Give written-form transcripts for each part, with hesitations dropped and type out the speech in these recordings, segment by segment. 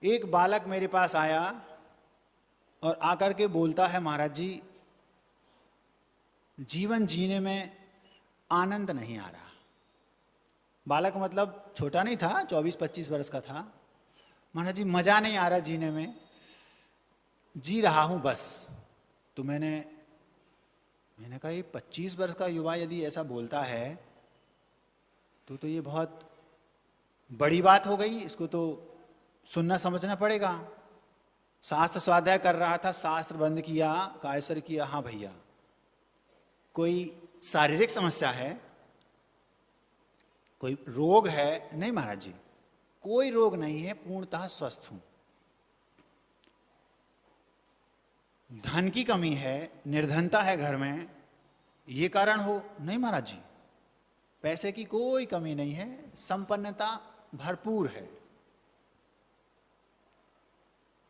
एक बालक मेरे पास आया और आकर के बोलता है, महाराज जी जीवन जीने में आनंद नहीं आ रहा। बालक मतलब छोटा नहीं था, 24-25 वर्ष का था। महाराज जी मजा नहीं आ रहा जीने में, जी रहा हूं बस। तो मैंने कहा ये 25 वर्ष का युवा यदि ऐसा बोलता है तो ये बहुत बड़ी बात हो गई, इसको तो सुनना समझना पड़ेगा। शास्त्र स्वाध्याय कर रहा था, शास्त्र बंद किया, कायसर किया। हाँ भैया, कोई शारीरिक समस्या है, कोई रोग है? नहीं महाराज जी, कोई रोग नहीं है, पूर्णतः स्वस्थ हूं। धन की कमी है, निर्धनता है घर में, ये कारण हो? नहीं महाराज जी, पैसे की कोई कमी नहीं है, संपन्नता भरपूर है।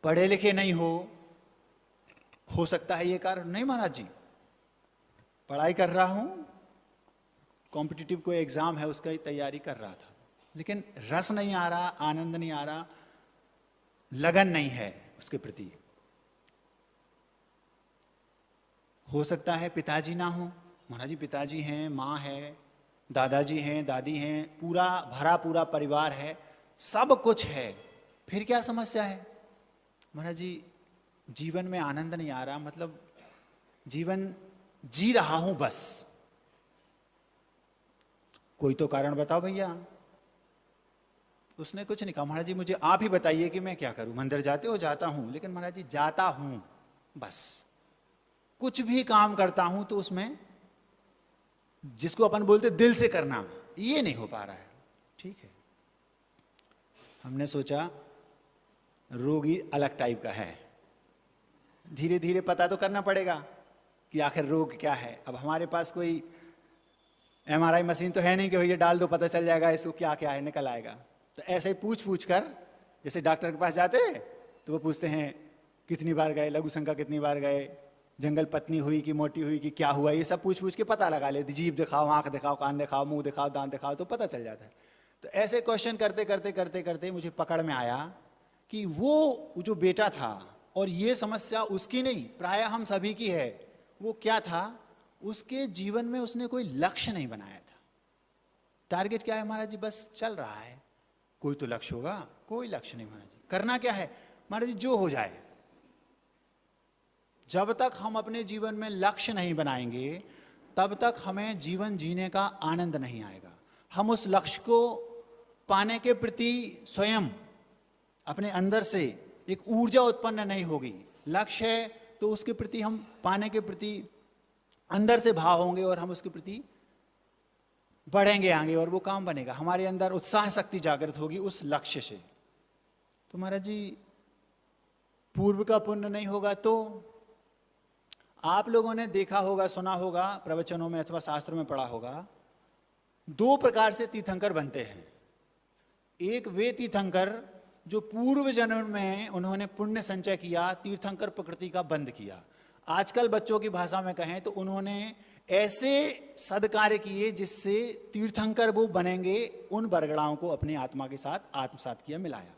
पढ़े लिखे नहीं हो सकता है ये कारण? नहीं महाराज जी, पढ़ाई कर रहा हूं, कॉम्पिटिटिव कोई एग्जाम है उसका ही तैयारी कर रहा था, लेकिन रस नहीं आ रहा, आनंद नहीं आ रहा, लगन नहीं है उसके प्रति। हो सकता है पिताजी ना हो? महाराज जी पिताजी हैं, माँ है, दादाजी हैं, दादी हैं, पूरा भरा पूरा परिवार है, सब कुछ है, फिर क्या समस्या है? महाराज जी जीवन में आनंद नहीं आ रहा, मतलब जीवन जी रहा हूं बस। कोई तो कारण बताओ भैया। उसने कुछ नहीं कहा। महाराज जी मुझे आप ही बताइए कि मैं क्या करूं। मंदिर जाते हो? जाता हूं, लेकिन महाराज जी जाता हूं बस। कुछ भी काम करता हूं तो उसमें जिसको अपन बोलते दिल से करना, ये नहीं हो पा रहा है। ठीक है, हमने सोचा रोगी अलग टाइप का है, धीरे धीरे पता तो करना पड़ेगा कि आखिर रोग क्या है। अब हमारे पास कोई MRI मशीन तो है नहीं कि भैया डाल दो पता चल जाएगा इसको क्या क्या है, निकल आएगा। तो ऐसे ही पूछ कर, जैसे डॉक्टर के पास जाते तो वो पूछते हैं कितनी बार गए, लघु शंका कितनी बार गए, जंगल पत्नी हुई कि मोटी हुई कि क्या हुआ, ये सब पूछ के पता लगा लेते। जीभ दिखाओ, आंख दिखाओ, कान दिखाओ, मुंह दिखाओ, दांत दिखाओ, तो पता चल जाता है। तो ऐसे क्वेश्चन करते करते करते करते मुझे पकड़ में आया कि वो जो बेटा था, और ये समस्या उसकी नहीं, प्राय हम सभी की है। वो क्या था, उसके जीवन में उसने कोई लक्ष्य नहीं बनाया था। टारगेट क्या है महाराज जी? बस चल रहा है। कोई तो लक्ष्य होगा, कोई लक्ष्य नहीं महाराज जी। करना क्या है महाराज जी? जो हो जाए। जब तक हम अपने जीवन में लक्ष्य नहीं बनाएंगे तब तक हमें जीवन जीने का आनंद नहीं आएगा। हम उस लक्ष्य को पाने के प्रति स्वयं अपने अंदर से एक ऊर्जा उत्पन्न नहीं होगी। लक्ष्य है तो उसके प्रति हम पाने के प्रति अंदर से भाव होंगे और हम उसके प्रति बढ़ेंगे आगे, और वो काम बनेगा। हमारे अंदर उत्साह शक्ति जागृत होगी उस लक्ष्य से। तो महाराज जी पूर्व का पुण्य नहीं होगा तो? आप लोगों ने देखा होगा, सुना होगा, प्रवचनों में अथवा शास्त्रों में पढ़ा होगा, 2 प्रकार से तीर्थंकर बनते हैं। एक वे तीर्थंकर जो पूर्व जन्म में उन्होंने पुण्य संचय किया, तीर्थंकर प्रकृति का बंध किया। आजकल बच्चों की भाषा में कहें तो उन्होंने ऐसे सदकार्य किए जिससे तीर्थंकर वो बनेंगे, उन बरगड़ाओं को अपनी आत्मा के साथ आत्मसात किया, मिलाया।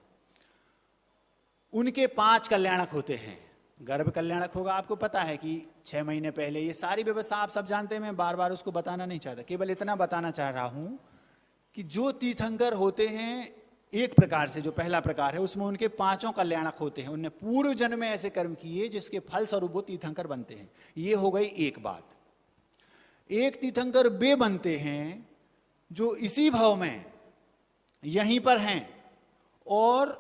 उनके 5 कल्याणक होते हैं। गर्भ कल्याणक होगा, आपको पता है कि 6 महीने पहले, ये सारी व्यवस्था आप सब जानते हैं, मैं बार बार उसको बताना नहीं चाहता, केवल इतना बताना चाह रहा हूं कि जो तीर्थंकर होते हैं एक प्रकार से, जो पहला प्रकार है, उसमें उनके 5 कल्याणक होते हैं। उनने पूर्व जन्म में ऐसे कर्म किए जिसके फल स्वरूप वो तीर्थंकर बनते हैं। ये हो गई एक बात। एक तीर्थंकर वे बनते हैं जो इसी भाव में यहीं पर हैं और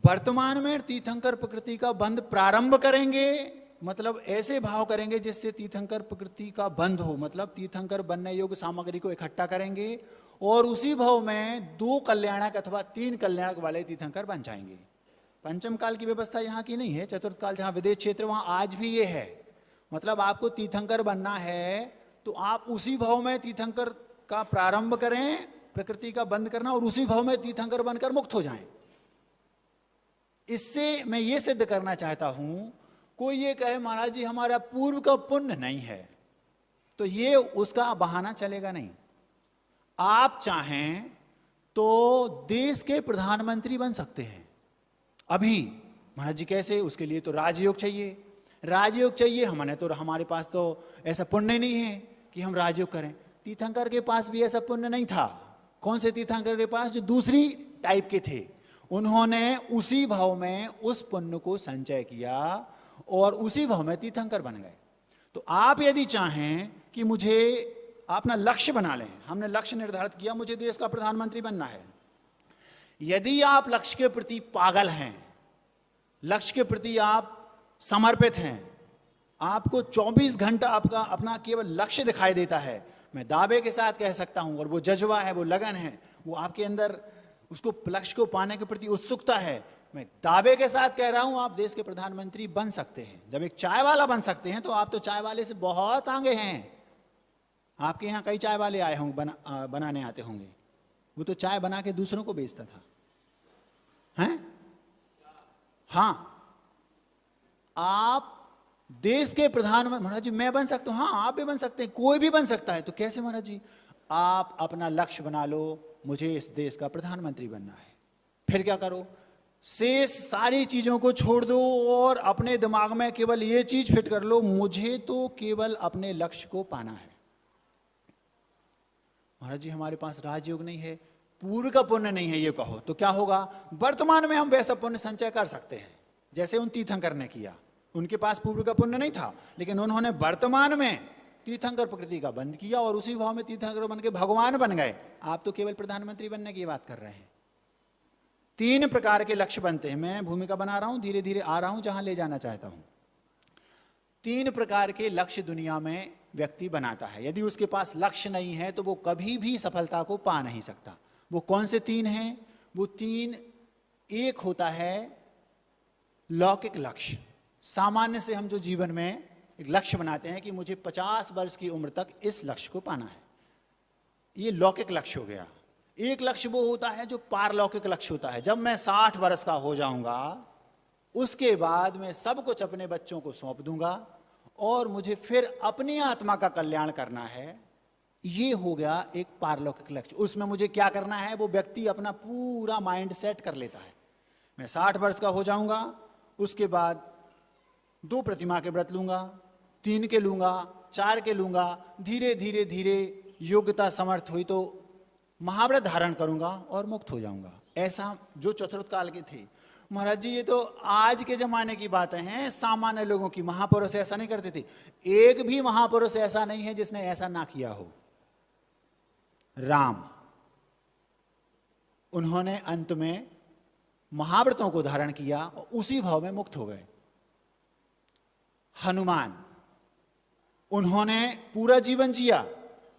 वर्तमान में तीर्थंकर प्रकृति का बंध प्रारंभ करेंगे, मतलब ऐसे भाव करेंगे जिससे तीर्थंकर प्रकृति का बंध हो, मतलब तीर्थंकर बनने योग्य सामग्री को इकट्ठा करेंगे और उसी भाव में 2 कल्याणक अथवा 3 कल्याणक वाले तीर्थंकर बन जाएंगे। पंचम काल की व्यवस्था यहाँ की नहीं है, चतुर्थ काल जहाँ विदेश क्षेत्र वहाँ आज भी ये है। मतलब आपको तीर्थंकर बनना है तो आप उसी भाव में तीर्थंकर का प्रारंभ करें, प्रकृति का बंद करना, और उसी भाव में तीर्थंकर बनकर मुक्त हो जाएं। इससे मैं ये सिद्ध करना चाहता हूं, कोई ये कहे महाराज जी हमारा पूर्व का पुण्य नहीं है, तो ये उसका बहाना चलेगा नहीं। आप चाहें तो देश के प्रधानमंत्री बन सकते हैं। अभी महाराज जी कैसे? उसके लिए तो राजयोग चाहिए, राजयोग चाहिए। हमारे पास तो ऐसा पुण्य नहीं है कि हम राजयोग करें। तीर्थंकर के पास भी ऐसा पुण्य नहीं था। कौन से तीर्थंकर के पास? जो दूसरी टाइप के थे। उन्होंने उसी भाव में उस पुण्य को संचय किया और उसी भाव में तीर्थंकर बन गए। तो आप यदि चाहें कि मुझे अपना लक्ष्य बना लें, हमने लक्ष्य निर्धारित किया, मुझे देश का प्रधानमंत्री बनना है। यदि आप लक्ष्य के प्रति पागल हैं, लक्ष्य के प्रति आप समर्पित हैं, आपको 24 घंटा आपका अपना केवल लक्ष्य दिखाई देता है, मैं दावे के साथ कह सकता हूं, और वो जज्बा है, वो लगन है, वो आपके अंदर उसको लक्ष्य को पाने के प्रति उत्सुकता है, मैं दावे के साथ कह रहा हूं आप देश के प्रधानमंत्री बन सकते हैं। जब एक चाय वाला बन सकते हैं तो आप तो चाय वाले से बहुत आगे हैं। आपके यहाँ कई चाय वाले आए होंगे, बनाने आते होंगे। वो तो चाय बना के दूसरों को बेचता था, हैं? हाँ, आप देश के प्रधानमंत्री, महाराज जी मैं बन सकता हूं। हाँ, आप भी बन सकते हैं, कोई भी बन सकता है। तो कैसे महाराज जी? आप अपना लक्ष्य बना लो, मुझे इस देश का प्रधानमंत्री बनना है। फिर क्या करो? शेष सारी चीजों को छोड़ दो और अपने दिमाग में केवल ये चीज फिट कर लो, मुझे तो केवल अपने लक्ष्य को पाना है। महाराज जी हमारे पास राजयोग नहीं है, पूर्व का पुण्य नहीं है, ये कहो तो क्या होगा? वर्तमान में हम वैसा पुण्य संचय कर सकते हैं जैसे उन तीर्थंकर ने किया। उनके पास पूर्व का पुण्य नहीं था, लेकिन उन्होंने वर्तमान में तीर्थंकर प्रकृति का बंध किया और उसी भाव में तीर्थंकर बन के भगवान बन गए। आप तो केवल प्रधानमंत्री बनने की बात कर रहे हैं। 3 प्रकार के लक्ष्य बनते हैं। मैं भूमिका बना रहा हूं, धीरे धीरे आ रहा हूं जहां ले जाना चाहता हूं। 3 प्रकार के लक्ष्य दुनिया में व्यक्ति बनाता है। यदि उसके पास लक्ष्य नहीं है तो वो कभी भी सफलता को पा नहीं सकता। वो कौन से 3 हैं? वो 3, एक होता है लौकिक लक्ष्य। सामान्य से हम जो जीवन में एक लक्ष्य बनाते हैं कि मुझे 50 वर्ष की उम्र तक इस लक्ष्य को पाना है, ये लौकिक लक्ष्य हो गया। एक लक्ष्य वो होता है जो पारलौकिक लक्ष्य होता है। जब मैं 60 वर्ष का हो जाऊंगा उसके बाद मैं सब कुछ अपने बच्चों को सौंप दूंगा और मुझे फिर अपनी आत्मा का कल्याण करना है। ये हो गया एक पारलौकिक लक्ष्य। उसमें मुझे क्या करना है वो व्यक्ति अपना पूरा माइंड सेट कर लेता है। मैं 60 वर्ष का हो जाऊंगा, उसके बाद 2 प्रतिमा के व्रत लूंगा, 3 के लूंगा, 4 के लूंगा, धीरे धीरे धीरे योग्यता समर्थ हुई तो महाव्रत धारण करूंगा और मुक्त हो जाऊंगा। ऐसा जो चतुर्थ काल के थे। महाराज जी ये तो आज के जमाने की बातें हैं, सामान्य लोगों की। महापुरुष ऐसा नहीं करते थे। एक भी महापुरुष ऐसा नहीं है जिसने ऐसा ना किया हो। राम, उन्होंने अंत में महाव्रतों को धारण किया और उसी भाव में मुक्त हो गए। हनुमान, उन्होंने पूरा जीवन जिया,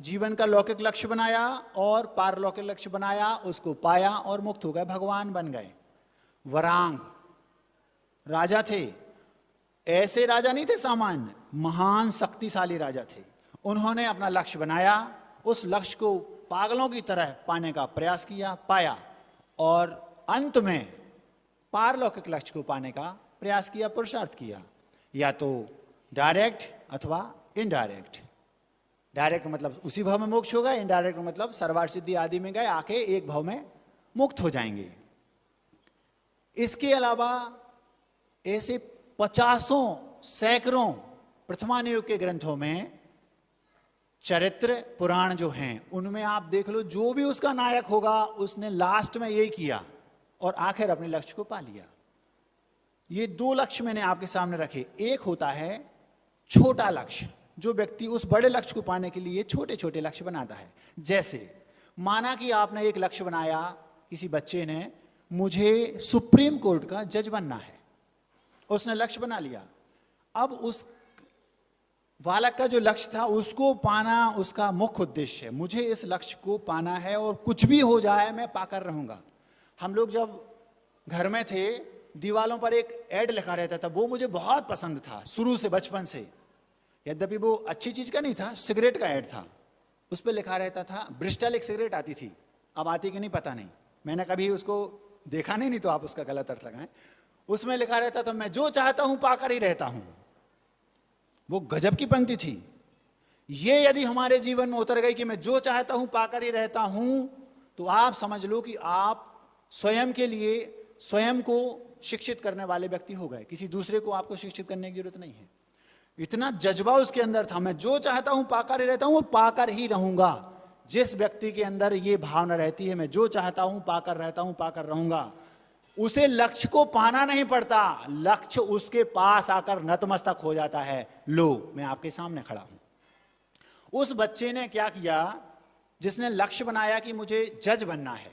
जीवन का लौकिक लक्ष्य बनाया और पारलौकिक लक्ष्य बनाया, उसको पाया और मुक्त हो गए, भगवान बन गए। वरांग राजा थे, ऐसे राजा नहीं थे सामान्य, महान शक्तिशाली राजा थे। उन्होंने अपना लक्ष्य बनाया, उस लक्ष्य को पागलों की तरह पाने का प्रयास किया, पाया और अंत में पारलौकिक लक्ष्य को पाने का प्रयास किया, पुरुषार्थ किया। या तो डायरेक्ट अथवा इनडायरेक्ट। डायरेक्ट मतलब उसी भाव में मोक्ष होगा, इनडायरेक्ट मतलब सर्वार्थ सिद्धि आदि में गए, आके एक भाव में मुक्त हो जाएंगे। इसके अलावा ऐसे 50 सैकड़ों प्रथमान युग के ग्रंथों में चरित्र पुराण जो हैं उनमें आप देख लो, जो भी उसका नायक होगा उसने लास्ट में यही किया और आखिर अपने लक्ष्य को पा लिया। ये 2 लक्ष्य मैंने आपके सामने रखे। एक होता है छोटा लक्ष्य, जो व्यक्ति उस बड़े लक्ष्य को पाने के लिए छोटे छोटे लक्ष्य बनाता है। जैसे माना कि आपने एक लक्ष्य बनाया, किसी बच्चे ने, मुझे सुप्रीम कोर्ट का जज बनना है, उसने लक्ष्य बना लिया। अब उस बालक का जो लक्ष्य था उसको पाना उसका मुख्य उद्देश्य है, मुझे इस लक्ष्य को पाना है और कुछ भी हो जाए मैं पाकर रहूंगा। हम लोग जब घर में थे दीवालों पर एक ऐड लिखा रहता था, वो मुझे बहुत पसंद था शुरू से, बचपन से। यद्यपि वो अच्छी चीज का नहीं था, सिगरेट का ऐड था। उस पर लिखा रहता था, ब्रिस्टल एक सिगरेट आती थी, अब आती कि नहीं पता नहीं, मैंने कभी उसको देखा नहीं तो आप उसका गलत अर्थ लगाएं। उसमें लिखा रहता था, मैं जो चाहता हूं पाकर ही रहता हूं। वो गजब की पंक्ति थी। ये यदि हमारे जीवन में उतर गई कि मैं जो चाहता हूं पाकर ही रहता हूं, तो आप समझ लो कि आप स्वयं के लिए स्वयं को शिक्षित करने वाले व्यक्ति हो गए, किसी दूसरे को आपको शिक्षित करने की जरूरत नहीं है। इतना जज्बा उसके अंदर था, मैं जो चाहता हूं पाकर ही रहता हूं, पाकर ही रहूंगा। जिस व्यक्ति के अंदर ये भावना रहती है मैं जो चाहता हूं पाकर रहता हूं, पाकर रहूंगा, उसे लक्ष्य को पाना नहीं पड़ता, लक्ष्य उसके पास आकर नतमस्तक हो जाता है। लो मैं आपके सामने खड़ा हूं। उस बच्चे ने क्या किया, जिसने लक्ष्य बनाया कि मुझे जज बनना है,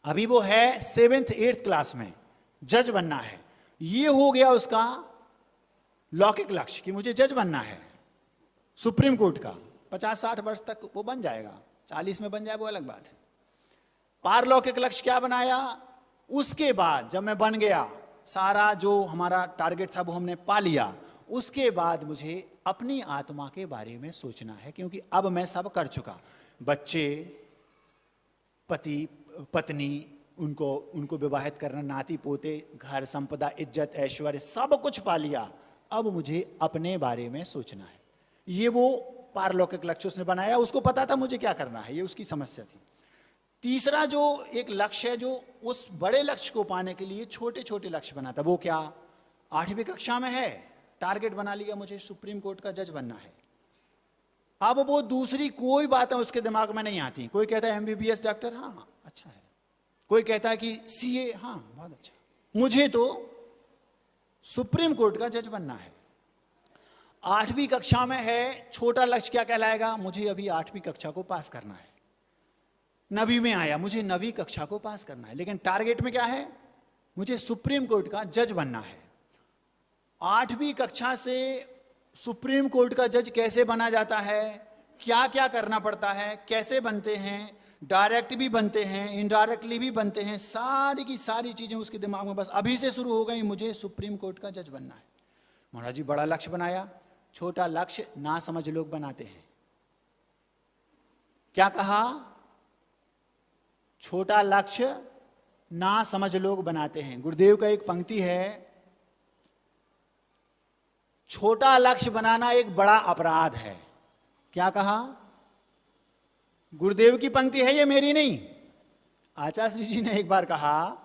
अभी वो है 7th 8th क्लास में, जज बनना है, ये हो गया उसका लौकिक लक्ष्य कि मुझे जज बनना है सुप्रीम कोर्ट का। 50-60 वर्ष तक वो बन जाएगा, 40 में बन जाए वो अलग बात है। पारलौकिक लक्ष्य क्या बनाया, उसके बाद जब मैं बन गया, सारा जो हमारा टारगेट था वो हमने पा लिया, उसके बाद मुझे अपनी आत्मा के बारे में सोचना है, क्योंकि अब मैं सब कर चुका। बच्चे, पति पत्नी, उनको विवाहित करना, नाती पोते, घर संपदा, इज्जत ऐश्वर्य सब कुछ पा लिया, अब मुझे अपने बारे में सोचना है। ये वो पारलौकिक लक्ष्य उसने बनाया, उसको पता था मुझे क्या करना है, ये उसकी समस्या थी। तीसरा जो एक लक्ष्य है, जो उस बड़े लक्ष्य को पाने के लिए छोटे छोटे लक्ष्य बनाता, वो क्या, 8वीं कक्षा में है, टारगेट बना लिया मुझे सुप्रीम कोर्ट का जज बनना है। अब वो दूसरी कोई बातें उसके दिमाग में नहीं आती। कोई कहता है MBBS डॉक्टर, हाँ अच्छा है, कोई कहता है कि CA, हाँ बहुत अच्छा, मुझे तो सुप्रीम कोर्ट का जज बनना है। 8वीं कक्षा में है, छोटा लक्ष्य क्या कहलाएगा, मुझे अभी 8वीं कक्षा को पास करना है। 9वीं में आया, मुझे 9वीं कक्षा को पास करना है, लेकिन टारगेट में क्या है, मुझे सुप्रीम कोर्ट का जज बनना है। 8वीं कक्षा से सुप्रीम कोर्ट का जज कैसे बना जाता है, क्या क्या करना पड़ता है, कैसे बनते हैं, डायरेक्ट भी बनते हैं, इनडायरेक्टली भी बनते हैं, सारी की सारी चीजें उसके दिमाग में बस अभी से शुरू हो गई, मुझे सुप्रीम कोर्ट का जज बनना है। महाराज जी बड़ा लक्ष्य बनाया, छोटा लक्ष्य ना समझ लोग बनाते हैं। क्या कहा, छोटा लक्ष्य ना समझ लोग बनाते हैं। गुरुदेव का एक पंक्ति है, छोटा लक्ष्य बनाना एक बड़ा अपराध है। क्या कहा, गुरुदेव की पंक्ति है, ये मेरी नहीं। आचार्य जी ने एक बार कहा,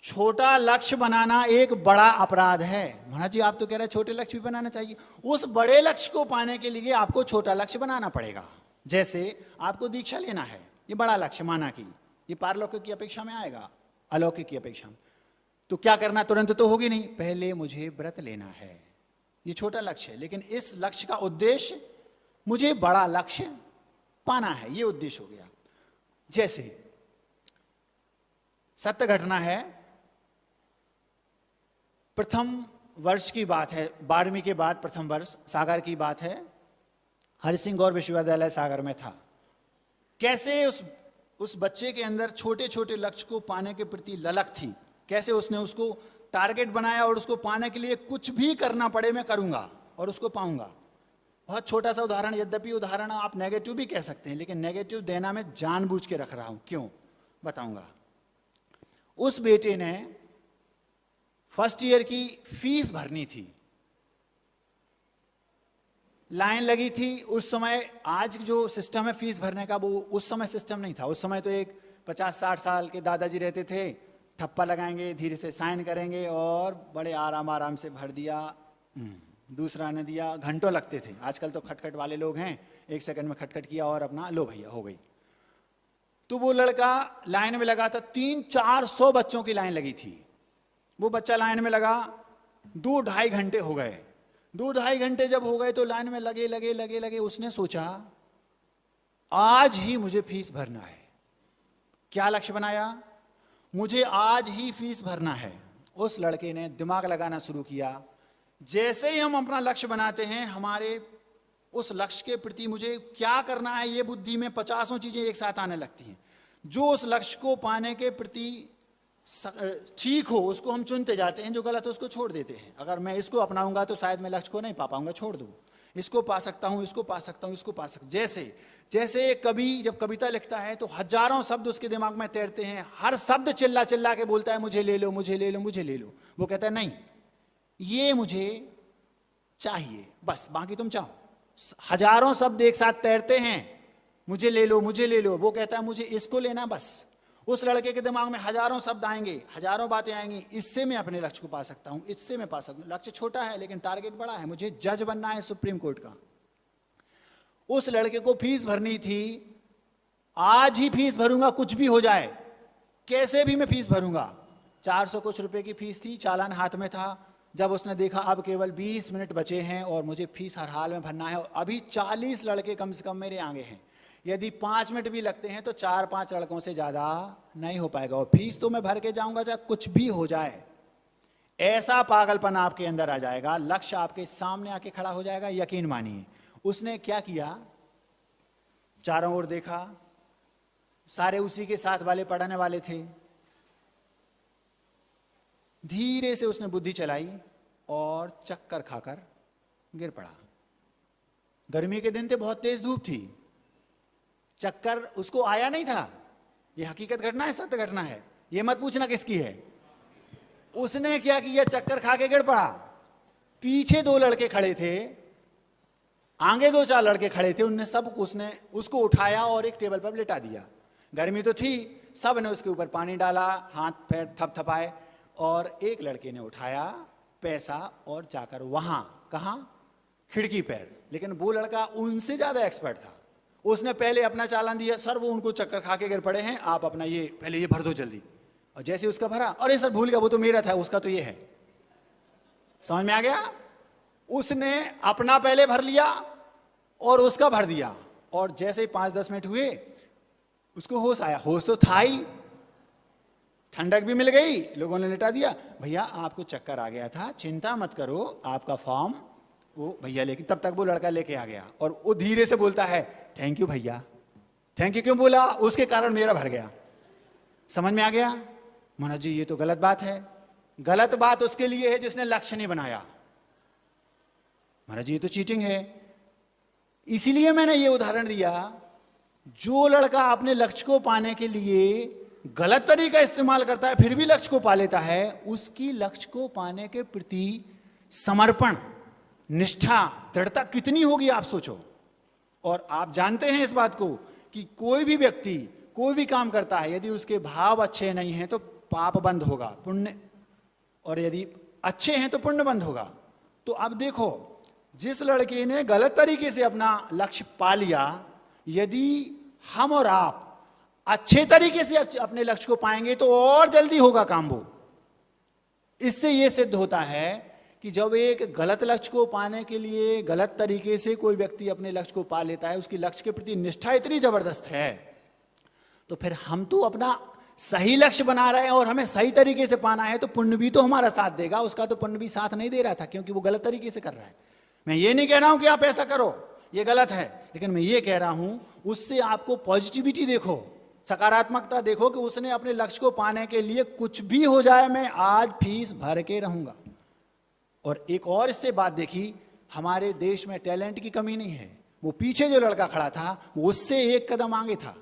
छोटा लक्ष्य बनाना एक बड़ा अपराध है। महाराज जी आप तो कह रहे हैं छोटे लक्ष्य भी बनाना चाहिए। उस बड़े लक्ष्य को पाने के लिए आपको छोटा लक्ष्य बनाना पड़ेगा। जैसे आपको दीक्षा लेना है, ये बड़ा लक्ष्य माना कि ये पारलौकिक की अपेक्षा में आएगा, अलौकिक की अपेक्षा में, तो क्या करना, तुरंत तो होगी नहीं, पहले मुझे व्रत लेना है, ये छोटा लक्ष्य है। लेकिन इस लक्ष्य का उद्देश्य मुझे बड़ा लक्ष्य पाना है, ये उद्देश्य हो गया। जैसे सत्य घटना है, प्रथम वर्ष की बात है, 12वीं के बाद प्रथम वर्ष, सागर की बात है। हरिसिंह गौर विश्वविद्यालय सागर में था। कैसे उस बच्चे के अंदर छोटे छोटे लक्ष्य को पाने के प्रति ललक थी, कैसे उसने उसको टारगेट बनाया और उसको पाने के लिए कुछ भी करना पड़े मैं करूंगा और उसको पाऊंगा। बहुत छोटा सा उदाहरण, यद्यपि उदाहरण आप नेगेटिव भी कह सकते हैं, लेकिन नेगेटिव देना मैं जानबूझ के रख रहा हूं, क्यों बताऊंगा। उस बेटे ने फर्स्ट ईयर की फीस भरनी थी, लाइन लगी थी उस समय। आज जो सिस्टम है फीस भरने का, वो उस समय सिस्टम नहीं था। उस समय तो एक 50-60 साल के दादाजी रहते थे, ठप्पा लगाएंगे, धीरे से साइन करेंगे और बड़े आराम से भर दिया, दूसरा ने दिया, घंटों लगते थे। आजकल तो खटखट वाले लोग हैं, 1 सेकंड में खटखट किया और अपना लो भैया हो गई। तो वो लड़का लाइन में लगा था, 300-400 बच्चों की लाइन लगी थी। वो बच्चा लाइन में लगा, 2-2.5 घंटे हो गए। 2-2.5 घंटे जब हो गए तो लाइन में लगे, उसने सोचा आज ही मुझे फीस भरना है। क्या लक्ष्य बनाया, मुझे आज ही फीस भरना है। उस लड़के ने दिमाग लगाना शुरू किया। जैसे ही हम अपना लक्ष्य बनाते हैं, हमारे उस लक्ष्य के प्रति मुझे क्या करना है, ये बुद्धि में 50 चीजें एक साथ आने लगती हैं। जो उस लक्ष्य को पाने के प्रति ठीक हो उसको हम चुनते जाते हैं, जो गलत है उसको छोड़ देते हैं। अगर मैं इसको अपनाऊंगा तो शायद मैं लक्ष्य को नहीं पा पाऊंगा, छोड़ दूं। इसको पा सकता हूं, इसको पा सकता हूं, इसको पा सकता हूं। जैसे कवि जब कविता लिखता है तो हजारों शब्द उसके दिमाग में तैरते हैं, हर शब्द चिल्ला चिल्ला के बोलता है मुझे ले लो, मुझे ले लो, मुझे ले लो। वो कहता है नहीं, ये मुझे चाहिए, बस बाकी तुम चाहो। हजारों शब्द एक साथ तैरते हैं, मुझे ले लो, मुझे ले लो। वो कहता है मुझे इसको लेना बस। उस लड़के के दिमाग में हजारों शब्द आएंगे, हजारों बातें आएंगी, इससे मैं अपने लक्ष्य को पा सकता हूं, इससे मैं पा सकता हूं। लक्ष्य छोटा है लेकिन टारगेट बड़ा है, मुझे जज बनना है सुप्रीम कोर्ट का। उस लड़के को फीस भरनी थी, आज ही फीस भरूंगा, कुछ भी हो जाए, कैसे भी मैं फीस भरूंगा। 400 कुछ रुपए की फीस थी, चालान हाथ में था। जब उसने देखा अब केवल 20 मिनट बचे हैं और मुझे फीस हर हाल में भरना है, अभी 40 लड़के कम से कम मेरे आगे हैं, यदि 5 मिनट भी लगते हैं तो 4-5 लड़कों से ज्यादा नहीं हो पाएगा, और फीस तो मैं भर के जाऊंगा चाहे कुछ भी हो जाए। ऐसा पागलपन आपके अंदर आ जाएगा, लक्ष्य आपके सामने आके खड़ा हो जाएगा, यकीन मानिए। उसने क्या किया, चारों ओर देखा, सारे उसी के साथ वाले पढ़ने वाले थे। धीरे से उसने बुद्धि चलाई और चक्कर खाकर गिर पड़ा। गर्मी के दिन थे, बहुत तेज धूप थी, चक्कर उसको आया नहीं था। यह हकीकत घटना है, सत्य घटना है, यह मत पूछना किसकी है। उसने क्या किया, चक्कर खा के गिर पड़ा। पीछे 2 लड़के खड़े थे, आगे 2-4 लड़के खड़े थे, उसने उसको उठाया और एक टेबल पर लेटा दिया। गर्मी तो थी, सब ने उसके ऊपर पानी डाला, हाथ पैर थपथपाए, और एक लड़के ने उठाया पैसा और जाकर वहां, कहां, खिड़की पर। लेकिन वो लड़का उनसे ज्यादा एक्सपर्ट था। उसने पहले अपना चालान दिया, सर वो उनको चक्कर खा के गिर पड़े हैं, आप अपना ये पहले ये भर दो जल्दी। और जैसे उसका भरा, अरे सर भूल गया, वो तो मेरा था, उसका तो ये है। समझ में आ गया। उसने अपना पहले भर लिया और उसका भर दिया, और जैसे ही 5-10 मिनट हुए उसको होश आया। होश तो था ही, ठंडक भी मिल गई, लोगों ने लेटा दिया। भैया आपको चक्कर आ गया था, चिंता मत करो, आपका फॉर्म वो भैया लेके, तब तक वो लड़का लेके आ गया। और वो धीरे से बोलता है, थैंक यू भैया। थैंक यू क्यों बोला, उसके कारण मेरा भर गया। समझ में आ गया। मनोज जी ये तो गलत बात है। गलत बात उसके लिए है जिसने लक्ष्य नहीं बनाया। महाराज जी ये तो चीटिंग है। इसीलिए मैंने ये उदाहरण दिया, जो लड़का अपने लक्ष्य को पाने के लिए गलत तरीका इस्तेमाल करता है फिर भी लक्ष्य को पा लेता है, उसकी लक्ष्य को पाने के प्रति समर्पण, निष्ठा, दृढ़ता कितनी होगी आप सोचो। और आप जानते हैं इस बात को कि कोई भी व्यक्ति कोई भी काम करता है, यदि उसके भाव अच्छे नहीं हैं तो पाप बंद होगा, पुण्य, और यदि अच्छे हैं तो पुण्य बंद होगा। तो अब देखो, जिस लड़के ने गलत तरीके से अपना लक्ष्य पा लिया, यदि हम और आप अच्छे तरीके से अपने लक्ष्य को पाएंगे तो और जल्दी होगा काम वो। इससे यह सिद्ध होता है कि जब एक गलत लक्ष्य को पाने के लिए गलत तरीके से कोई व्यक्ति अपने लक्ष्य को पा लेता है, उसकी लक्ष्य के प्रति निष्ठा इतनी जबरदस्त है, तो फिर हम तो अपना सही लक्ष्य बना रहे हैं और हमें सही तरीके से पाना है, तो पुण्य भी तो हमारा साथ देगा। उसका तो पुण्य भी साथ नहीं दे रहा था, क्योंकि वो गलत तरीके से कर रहा है। मैं ये नहीं कह रहा हूं कि आप ऐसा करो, ये गलत है, लेकिन मैं ये कह रहा हूं उससे आपको पॉजिटिविटी देखो, सकारात्मकता देखो कि उसने अपने लक्ष्य को पाने के लिए कुछ भी हो जाए मैं आज फीस भर के रहूंगा। और एक और इससे बात देखी, हमारे देश में टैलेंट की कमी नहीं है। वो पीछे जो लड़का खड़ा था वो उससे एक कदम आगे था।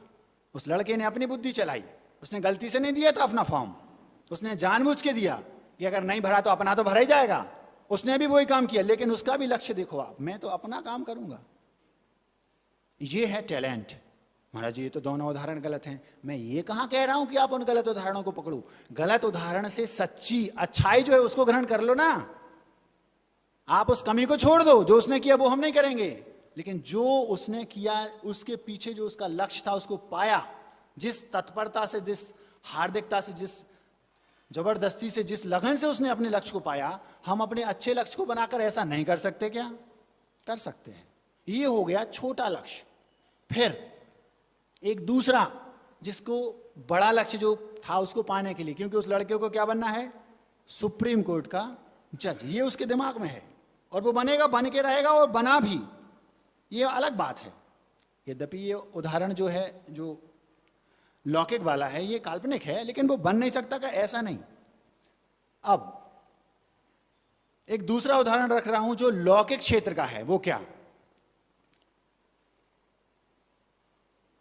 उस लड़के ने अपनी बुद्धि चलाई, उसने गलती से नहीं दिया था अपना फॉर्म, उसने जानबूझ के दिया कि अगर नहीं भरा तो अपना तो भरा ही जाएगा। उसने भी वही काम किया, लेकिन उसका भी लक्ष्य देखो आप, मैं तो अपना काम करूंगा। ये है टैलेंट। महाराज जी ये तो दोनों उदाहरण गलत हैं। मैं ये कहां कह रहा हूं कि आप उन गलत उदाहरणों को पकड़ो। गलत उदाहरण से सच्ची अच्छाई जो है उसको ग्रहण कर लो ना। आप उस कमी को छोड़ दो, जो उसने किया वो हम नहीं करेंगे, लेकिन जो उसने किया उसके पीछे जो उसका लक्ष्य था उसको पाया, जिस तत्परता से, जिस हार्दिकता से, जिस जबरदस्ती से, जिस लगन से उसने अपने लक्ष्य को पाया, हम अपने अच्छे लक्ष्य को बनाकर ऐसा नहीं कर सकते क्या? कर सकते हैं। ये हो गया छोटा लक्ष्य। फिर एक दूसरा, जिसको बड़ा लक्ष्य जो था उसको पाने के लिए, क्योंकि उस लड़के को क्या बनना है? सुप्रीम कोर्ट का जज। ये उसके दिमाग में है और वो बनेगा, बन के रहेगा और बना भी, ये अलग बात है। यद्यपि ये उदाहरण जो है, जो लौकिक वाला है, ये काल्पनिक है, लेकिन वो बन नहीं सकता का ऐसा नहीं। अब एक दूसरा उदाहरण रख रहा हूं जो लौकिक क्षेत्र का है। वो क्या?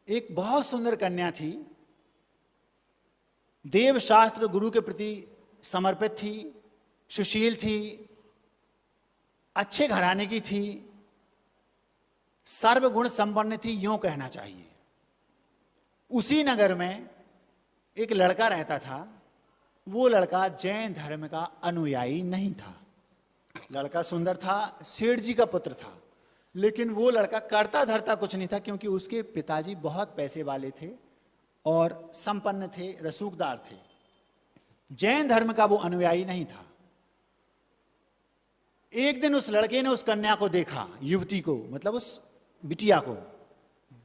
एक बहुत सुंदर कन्या थी, देवशास्त्र गुरु के प्रति समर्पित थी, सुशील थी, अच्छे घराने की थी, सर्वगुण संपन्न थी, यूं कहना चाहिए। उसी नगर में एक लड़का रहता था। वो लड़का जैन धर्म का अनुयायी नहीं था। लड़का सुंदर था, सेठ जी का पुत्र था, लेकिन वो लड़का करता धरता कुछ नहीं था, क्योंकि उसके पिताजी बहुत पैसे वाले थे और संपन्न थे, रसूखदार थे। जैन धर्म का वो अनुयायी नहीं था। एक दिन उस लड़के ने उस कन्या को देखा, युवती को, मतलब उस बिटिया को।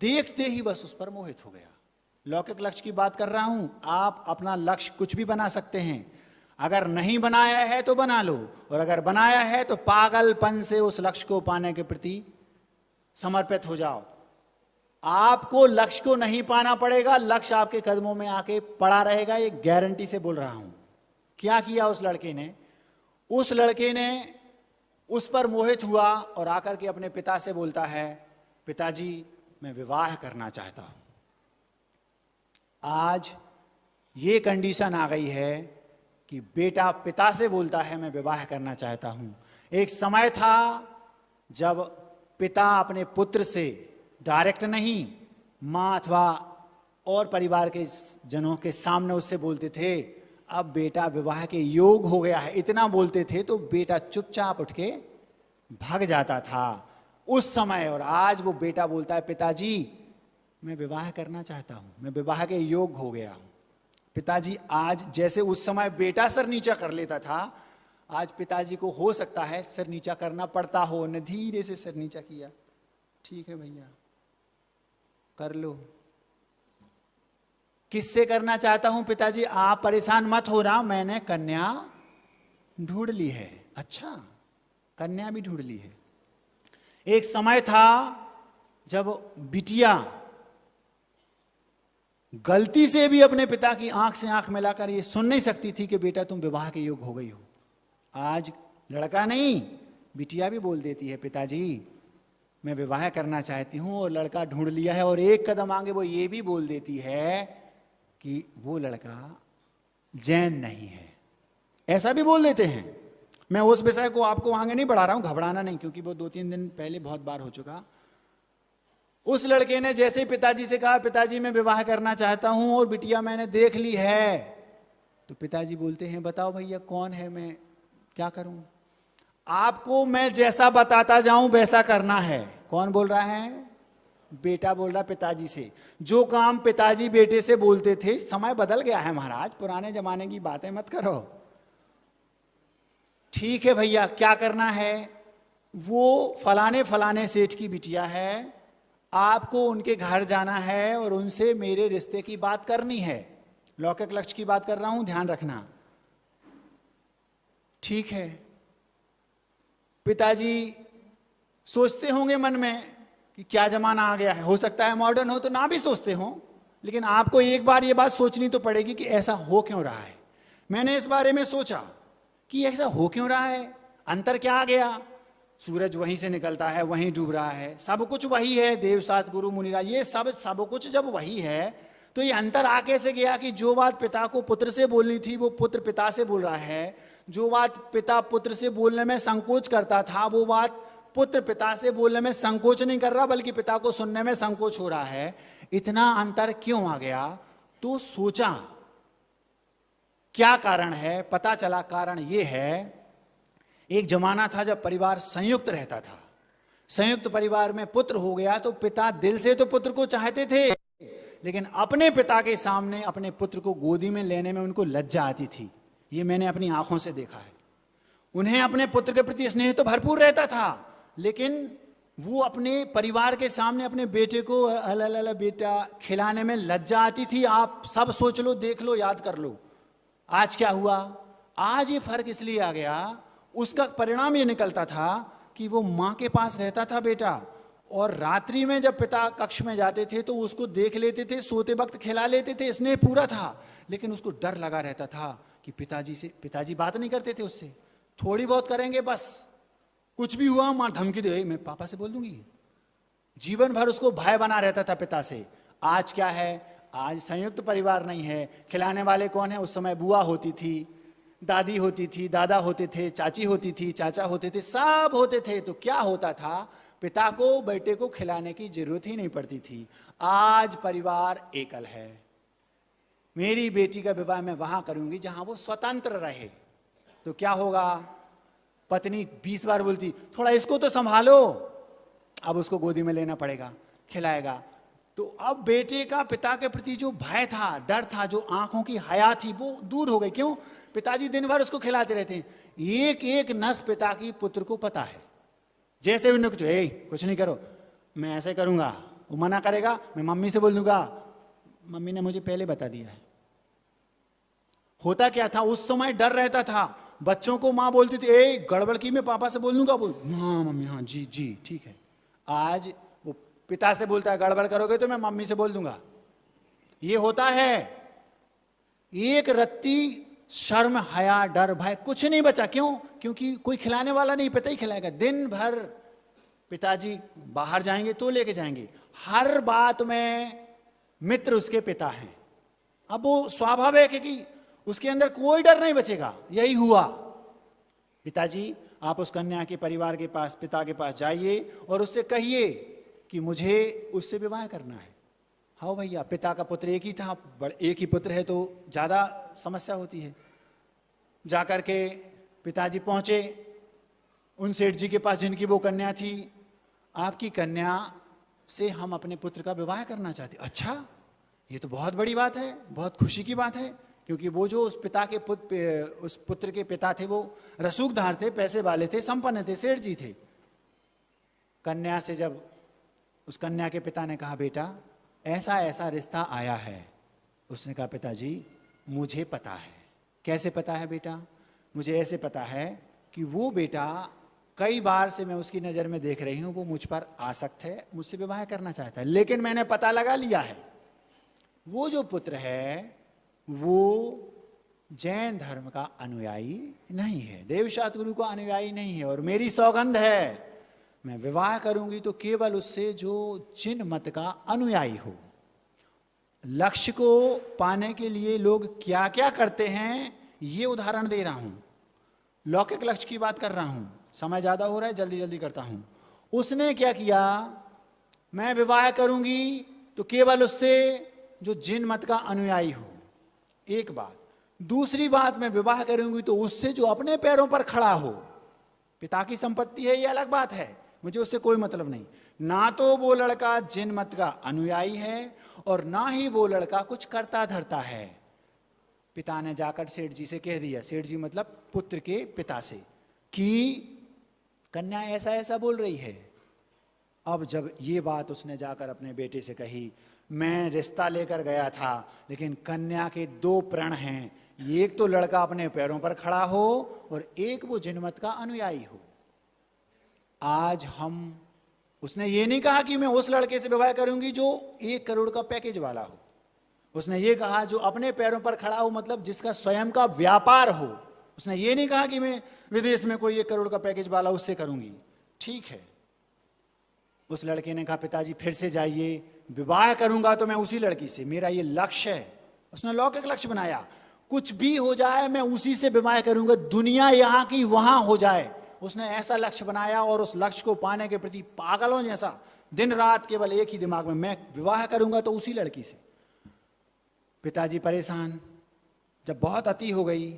देखते ही बस उस पर मोहित हो गया। लौकिक लक्ष्य की बात कर रहा हूं। आप अपना लक्ष्य कुछ भी बना सकते हैं। अगर नहीं बनाया है तो बना लो, और अगर बनाया है तो पागलपन से उस लक्ष्य को पाने के प्रति समर्पित हो जाओ। आपको लक्ष्य को नहीं पाना पड़ेगा, लक्ष्य आपके कदमों में आके पड़ा रहेगा, ये गारंटी से बोल रहा हूं। क्या किया उस लड़के ने? उस लड़के ने उस पर मोहित हुआ और आकर के अपने पिता से बोलता है, पिताजी मैं विवाह करना चाहता हूं। आज ये कंडीशन आ गई है कि बेटा पिता से बोलता है मैं विवाह करना चाहता हूं। एक समय था जब पिता अपने पुत्र से डायरेक्ट नहीं, मां अथवा और परिवार के जनों के सामने उससे बोलते थे, अब बेटा विवाह के योग हो गया है, इतना बोलते थे तो बेटा चुपचाप उठ के भाग जाता था उस समय। और आज वो बेटा बोलता है, पिताजी मैं विवाह करना चाहता हूं, मैं विवाह के योग हो गया हूं। पिताजी आज जैसे उस समय बेटा सर नीचा कर लेता था, आज पिताजी को हो सकता है सर नीचा करना पड़ता हो। न धीरे से सर नीचा किया, ठीक है भैया कर लो। किससे करना चाहता हूं पिताजी? आप परेशान मत हो ना, मैंने कन्या ढूंढ ली है। अच्छा, कन्या भी ढूंढ ली है। एक समय था जब बिटिया गलती से भी अपने पिता की आंख से आंख मिलाकर ये सुन नहीं सकती थी कि बेटा तुम विवाह के योग हो गई हो। आज लड़का नहीं, बिटिया भी बोल देती है, पिताजी मैं विवाह करना चाहती हूं, और लड़का ढूंढ लिया है। और एक कदम आगे वो ये भी बोल देती है कि वो लड़का जैन नहीं है, ऐसा भी बोल देते हैं। मैं उस विषय को आपको आगे नहीं बढ़ा रहा हूं, घबराना नहीं, क्योंकि वो 2-3 दिन पहले बहुत बार हो चुका। उस लड़के ने जैसे पिताजी से कहा, पिताजी मैं विवाह करना चाहता हूं और बिटिया मैंने देख ली है, तो पिताजी बोलते हैं, बताओ भैया कौन है, मैं क्या करूं? आपको मैं जैसा बताता जाऊं वैसा करना है। कौन बोल रहा है? बेटा बोल रहा पिताजी से। जो काम पिताजी बेटे से बोलते थे, समय बदल गया है महाराज, पुराने जमाने की बातें मत करो। ठीक है भैया, क्या करना है? वो फलाने फलाने सेठ की बिटिया है, आपको उनके घर जाना है और उनसे मेरे रिश्ते की बात करनी है। लौकिक लक्ष्य की बात कर रहा हूं, ध्यान रखना। ठीक है। पिताजी सोचते होंगे मन में कि क्या जमाना आ गया है, हो सकता है मॉडर्न हो तो ना भी सोचते हो, लेकिन आपको एक बार ये बात सोचनी तो पड़ेगी कि ऐसा हो क्यों रहा है। मैंने इस बारे में सोचा कि ऐसा हो क्यों रहा है, अंतर क्या आ गया? सूरज वहीं से निकलता है, वहीं डूब रहा है, सब कुछ वही है, देवशास्त्र गुरु मुनिराज ये सब कुछ जब वही है, तो ये अंतर आ कैसे गया कि जो बात पिता को पुत्र से बोलनी थी वो पुत्र पिता से बोल रहा है, जो बात पिता पुत्र से बोलने में संकोच करता था वो बात पुत्र पिता से बोलने में संकोच नहीं कर रहा, बल्कि पिता को सुनने में संकोच हो रहा है। इतना अंतर क्यों आ गया? तो सोचा क्या कारण है, पता चला कारण ये है, एक जमाना था जब परिवार संयुक्त रहता था। संयुक्त परिवार में पुत्र हो गया तो पिता दिल से तो पुत्र को चाहते थे, लेकिन अपने पिता के सामने अपने पुत्र को गोदी में लेने में उनको लज्जा आती थी। ये मैंने अपनी आंखों से देखा है। उन्हें अपने पुत्र के प्रति स्नेह तो भरपूर रहता था, लेकिन वो अपने परिवार के सामने अपने बेटे को अला बेटा खिलाने में लज्जा आती थी। आप सब सोच लो, देख लो, याद कर लो। आज क्या हुआ? आज ये फर्क इसलिए आ गया, उसका परिणाम ये निकलता था कि वो मां के पास रहता था बेटा, और रात्रि में जब पिता कक्ष में जाते थे तो उसको देख लेते थे, सोते वक्त खिला लेते थे, स्नेह पूरा था, लेकिन उसको डर लगा रहता था कि पिताजी बात नहीं करते थे उससे, थोड़ी बहुत करेंगे बस, कुछ भी हुआ मां धमकी दे, मैं पापा से बोल दूंगी। जीवन भर उसको भय बना रहता था पिता से। आज क्या है? आज संयुक्त परिवार नहीं है। खिलाने वाले कौन है? उस समय बुआ होती थी, दादी होती थी, दादा होते थे, चाची होती थी, चाचा होते थे, सब होते थे। तो क्या होता था? पिता को बेटे को खिलाने की जरूरत ही नहीं पड़ती थी। आज परिवार एकल है। मेरी बेटी का विवाह मैं वहां करूंगी जहां वो स्वतंत्र रहे। तो क्या होगा, पत्नी 20 बार बोलती थोड़ा इसको तो संभालो, अब उसको गोदी में लेना पड़ेगा, खिलाएगा। तो अब बेटे का पिता के प्रति जो भय था, डर था, जो आंखों की हया थी, वो दूर हो गई। क्यों? पिताजी दिन भर उसको खिलाते रहते हैं। एक एक नस पिता की पुत्र को पता है। जैसे उन्हें कुछ नहीं करो, मैं ऐसे करूंगा, वो मना करेगा, मैं मम्मी से बोल दूंगा, मम्मी ने मुझे पहले बता दिया है। होता क्या था उस समय, डर रहता था। बच्चों को मां बोलती थी गड़बड़ की मैं पापा से बोल दूंगा, बोल हाँ मम्मी, हाँ जी जी ठीक है। आज वो पिता से बोलता है गड़बड़ करोगे तो मैं मम्मी से बोल दूंगा। ये होता है। एक रत्ती शर्म, हया, डर, भय कुछ नहीं बचा। क्यों? क्योंकि कोई खिलाने वाला नहीं, पिता ही खिलाएगा। दिन भर पिताजी बाहर जाएंगे तो लेके जाएंगे, हर बात में मित्र उसके पिता हैं। अब वो स्वाभाविक है कि उसके अंदर कोई डर नहीं बचेगा। यही हुआ। पिताजी आप उस कन्या के परिवार के पास, पिता के पास जाइए और उससे कहिए कि मुझे उससे विवाह करना है। हाँ भैया, पिता का पुत्र एक ही था, एक ही पुत्र है तो ज्यादा समस्या होती है। जाकर के पिताजी पहुंचे उन सेठ जी के पास जिनकी वो कन्या थी। आपकी कन्या से हम अपने पुत्र का विवाह करना चाहते। अच्छा, ये तो बहुत बड़ी बात है, बहुत खुशी की बात है। क्योंकि वो जो उस पुत्र के पिता थे वो रसूखदार थे, पैसे वाले थे, संपन्न थे, सेठ जी थे। कन्या से जब उस कन्या के पिता ने कहा बेटा ऐसा ऐसा रिश्ता आया है, उसने कहा पिताजी मुझे पता है। कैसे पता है बेटा? मुझे ऐसे पता है कि वो बेटा कई बार से मैं उसकी नज़र में देख रही हूँ, वो मुझ पर आसक्त है, मुझसे विवाह करना चाहता है। लेकिन मैंने पता लगा लिया है, वो जो पुत्र है वो जैन धर्म का अनुयायी नहीं है, देवशास्त्र गुरु का अनुयायी नहीं है। और मेरी सौगंध है मैं विवाह करूंगी तो केवल उससे जो जिन मत का अनुयायी हो। लक्ष्य को पाने के लिए लोग क्या क्या करते हैं ये उदाहरण दे रहा हूं। लौकिक लक्ष्य की बात कर रहा हूं। समय ज्यादा हो रहा है, जल्दी जल्दी करता हूं। उसने क्या किया, मैं विवाह करूंगी तो केवल उससे जो जिन मत का अनुयायी हो, एक बात। दूसरी बात, मैं विवाह करूंगी तो उससे जो अपने पैरों पर खड़ा हो। पिता की संपत्ति है ये अलग बात है, मुझे उससे कोई मतलब नहीं। ना तो वो लड़का जिन मत का अनुयायी है और ना ही वो लड़का कुछ करता धरता है। पिता ने जाकर सेठ जी से कह दिया, सेठ जी मतलब पुत्र के पिता से, कि कन्या ऐसा ऐसा बोल रही है। अब जब ये बात उसने जाकर अपने बेटे से कही, मैं रिश्ता लेकर गया था लेकिन कन्या के दो प्रण हैं, एक तो लड़का अपने पैरों पर खड़ा हो और एक वो जिनमत का अनुयायी हो। आज हम, उसने ये नहीं कहा कि मैं उस लड़के से विवाह करूंगी जो 1 करोड़ का पैकेज वाला हो। उसने ये कहा जो अपने पैरों पर खड़ा हो, मतलब जिसका स्वयं का व्यापार हो। उसने ये नहीं कहा कि मैं विदेश में कोई 1 करोड़ का पैकेज वाला उससे करूंगी। ठीक है, उस लड़के ने कहा पिताजी फिर से जाइए, विवाह करूंगा तो मैं उसी लड़की से, मेरा ये लक्ष्य है। उसने लौकिक लक्ष्य बनाया, कुछ भी हो जाए मैं उसी से विवाह करूंगा, दुनिया यहां की वहां हो जाए। उसने ऐसा लक्ष्य बनाया और उस लक्ष्य को पाने के प्रति पागलों जैसा दिन रात केवल एक ही दिमाग में, मैं विवाह करूंगा तो उसी लड़की से। पिताजी परेशान, जब बहुत अति हो गई,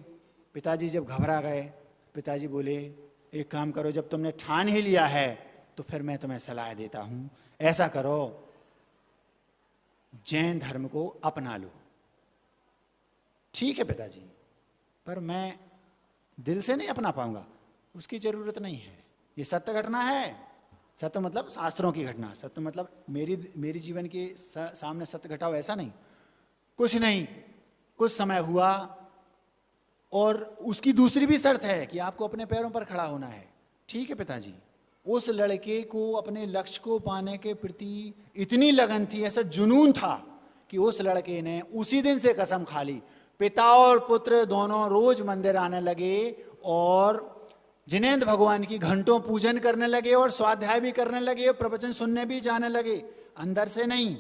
पिताजी जब घबरा गए, पिताजी बोले एक काम करो, जब तुमने ठान ही लिया है तो फिर मैं तुम्हें सलाह देता हूं, ऐसा करो जैन धर्म को अपना लो। ठीक है पिताजी, पर मैं दिल से नहीं अपना पाऊंगा। उसकी जरूरत नहीं है, ये सत्य घटना है। सत्य मतलब शास्त्रों की घटना, सत्य मतलब मेरी जीवन के सामने सत्य घटा हो, ऐसा नहीं। कुछ नहीं, कुछ समय हुआ और उसकी दूसरी भी शर्त है कि आपको अपने पैरों पर खड़ा होना है। ठीक है पिताजी। उस लड़के को अपने लक्ष्य को पाने के प्रति इतनी लगन थी, ऐसा जुनून था कि उस लड़के ने उसी दिन से कसम खा ली। पिता और पुत्र दोनों रोज मंदिर आने लगे और जिनेंद्र भगवान की घंटों पूजन करने लगे और स्वाध्याय भी करने लगे और प्रवचन सुनने भी जाने लगे। अंदर से नहीं,